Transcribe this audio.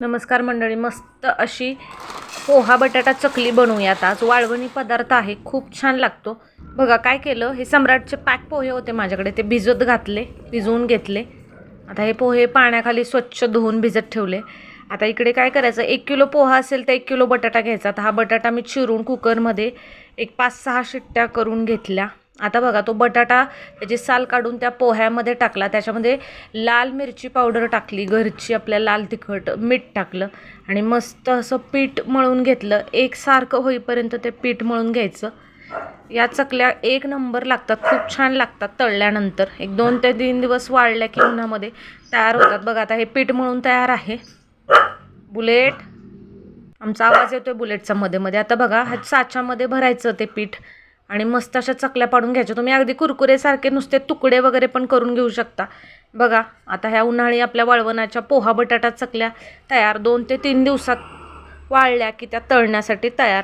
नमस्कार मंडळी, मस्त अशी पोहा बटाटा चकली बनवूयात आज. वाळवणी पदार्थ आहे, खूप छान लागतो. बघा काय केलं, हे सम्राटचे पॅक पोहे होते माझ्याकडे, ते भिजवून घेतले. आता हे पोहे पाण्याखाली स्वच्छ धुवून भिजत ठेवले. आता इकडे काय करायचं, 1 किलो पोहा असेल तर 1 किलो बटाटा घ्यायचा. आता हा बटाटा मी चिरून कुकरमध्ये एक 5-6 शिट्ट्या करून घेतल्या. आता बघा तो बटाटा त्याची साल काढून त्या पोह्यामध्ये टाकला. त्याच्यामध्ये लाल मिरची पावडर टाकली, घरची आपल्या लाल तिखट, मीठ टाकलं आणि मस्त असं पीठ मळून घेतलं. एकसारखं होईपर्यंत ते पीठ मळून घ्यायचं. या चकल्या एक नंबर लागतात, खूप छान लागतात. तळल्यानंतर 1-2 ते 3 दिवस वाळल्या की उन्हामध्ये तयार होतात. बघा आता हे पीठ मळून तयार आहे. बुलेट, आमचा आवाज येतोय बुलेटचा मध्ये मध्ये. आता बघा ह्या साच्यामध्ये भरायचं ते पीठ आणि मस्त अशा चकल्या पाडून घ्यायच्या. तुम्ही अगदी कुरकुरेसारखे नुसते तुकडे वगैरे पण करून घेऊ शकता. बघा आता ह्या उन्हाळी आपल्या वाळवणाच्या पोहा बटाटा चकल्या तयार. 2 ते 3 दिवसात वाळल्या की त्या तळण्यासाठी तयार.